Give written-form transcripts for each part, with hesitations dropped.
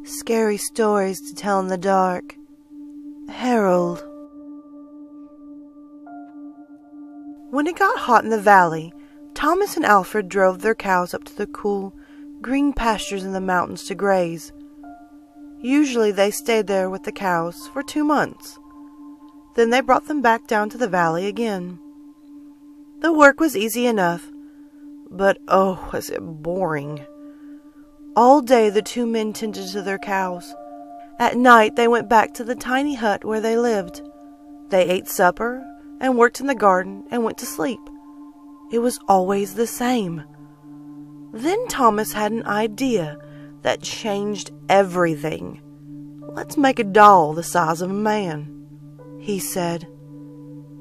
Scary stories to tell in the dark. Harold. When it got hot in the valley, Thomas and Alfred drove their cows up to the cool, green pastures in the mountains to graze. Usually they stayed there with the cows for 2 months. Then they brought them back down to the valley again. The work was easy enough, but oh, was it boring. All day the 2 men tended to their cows. At night they went back to the tiny hut where they lived. They ate supper and worked in the garden and went to sleep. It was always the same. Then Thomas had an idea that changed everything. "Let's make a doll the size of a man," he said.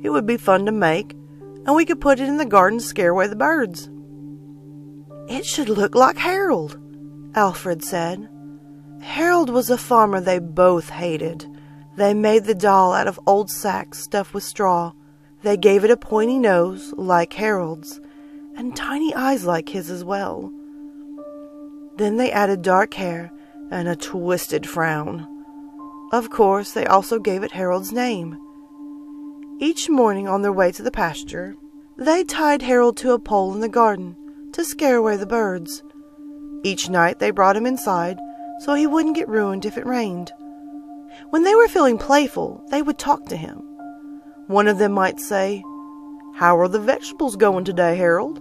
"It would be fun to make, and we could put it in the garden to scare away the birds." "It should look like Harold," Alfred said. Harold was a farmer they both hated. They made the doll out of old sacks stuffed with straw. They gave it a pointy nose, like Harold's, and tiny eyes like his as well. Then they added dark hair and a twisted frown. Of course, they also gave it Harold's name. Each morning on their way to the pasture, they tied Harold to a pole in the garden to scare away the birds. Each night they brought him inside so he wouldn't get ruined if it rained. When they were feeling playful, they would talk to him. One of them might say, "How are the vegetables going today, Harold?"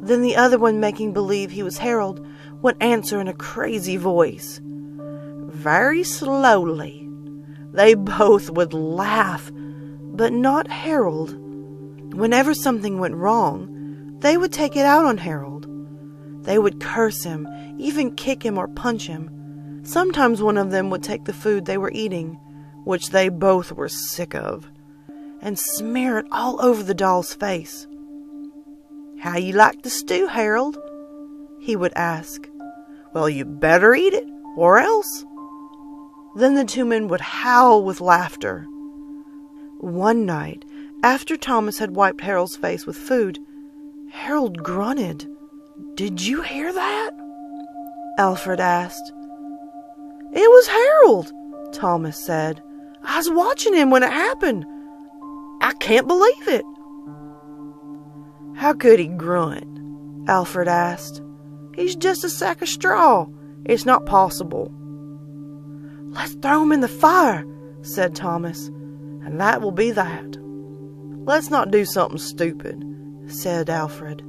Then the other one, making believe he was Harold, would answer in a crazy voice, "Very slowly." They both would laugh, but not Harold. Whenever something went wrong, they would take it out on Harold. They would curse him, even kick him or punch him. Sometimes one of them would take the food they were eating, which they both were sick of, and smear it all over the doll's face. "How you like the stew, Harold?" he would ask. "Well, you better eat it, or else." Then the 2 men would howl with laughter. One night, after Thomas had wiped Harold's face with food, Harold grunted. "Did you hear that?" Alfred asked. "It was Harold," Thomas said. "I was watching him when it happened. I can't believe it." "How could he grunt?" Alfred asked. "He's just a sack of straw. It's not possible." "Let's throw him in the fire," said Thomas, "and that will be that." "Let's not do something stupid," said Alfred.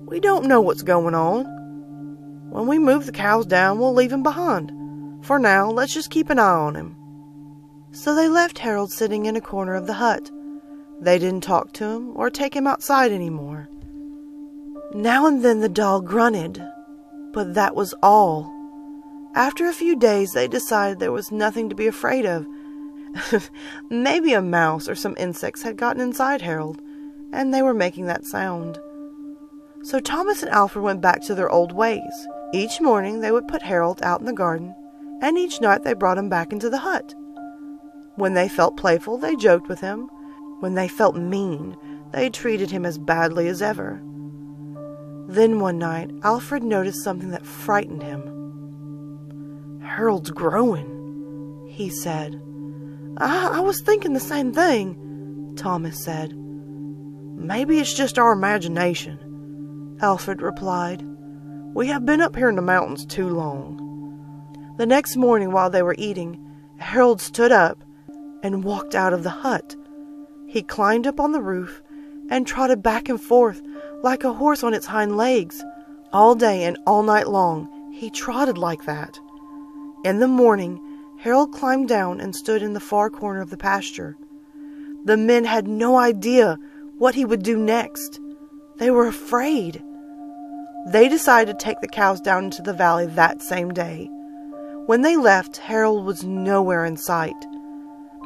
"We don't know what's going on. When we move the cows down, we'll leave him behind. For now, let's just keep an eye on him." So they left Harold sitting in a corner of the hut. They didn't talk to him or take him outside anymore. Now and then the doll grunted, but that was all. After a few days, they decided there was nothing to be afraid of. Maybe a mouse or some insects had gotten inside Harold, and they were making that sound. So Thomas and Alfred went back to their old ways. Each morning they would put Harold out in the garden, and each night they brought him back into the hut. When they felt playful, they joked with him. When they felt mean, they treated him as badly as ever. Then one night, Alfred noticed something that frightened him. "Harold's growing," he said. I was thinking the same thing," Thomas said. "Maybe it's just our imagination," Alfred replied. "We have been up here in the mountains too long." The next morning while they were eating, Harold stood up and walked out of the hut. He climbed up on the roof and trotted back and forth like a horse on its hind legs. All day and all night long he trotted like that. In the morning, Harold climbed down and stood in the far corner of the pasture. The men had no idea what he would do next. They were afraid. They decided to take the cows down into the valley that same day. When they left, Harold was nowhere in sight.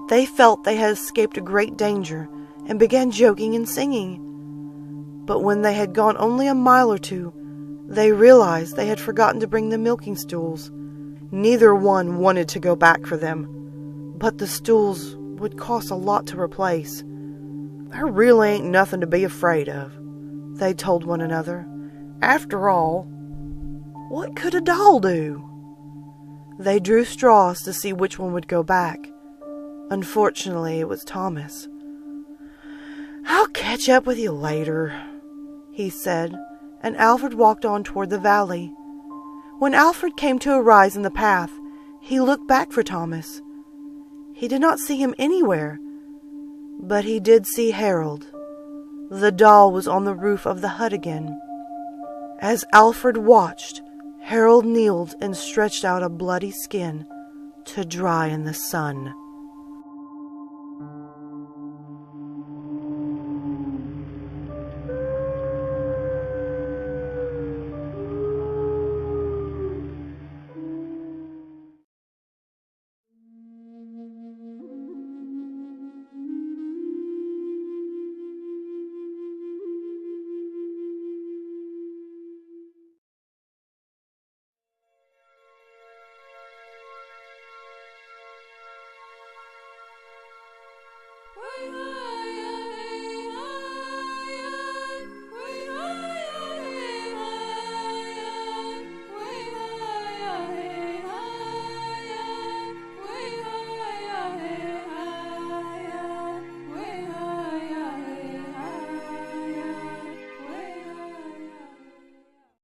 They felt they had escaped a great danger and began joking and singing. But when they had gone only a mile or two, they realized they had forgotten to bring the milking stools. Neither one wanted to go back for them, but the stools would cost a lot to replace. "There really ain't nothing to be afraid of," they told one another. "After all, what could a doll do?" They drew straws to see which one would go back. Unfortunately, it was Thomas. "I'll catch up with you later," he said, and Alfred walked on toward the valley. When Alfred came to a rise in the path, he looked back for Thomas. He did not see him anywhere, but he did see Harold. The doll was on the roof of the hut again. As Alfred watched, Harold kneeled and stretched out a bloody skin to dry in the sun.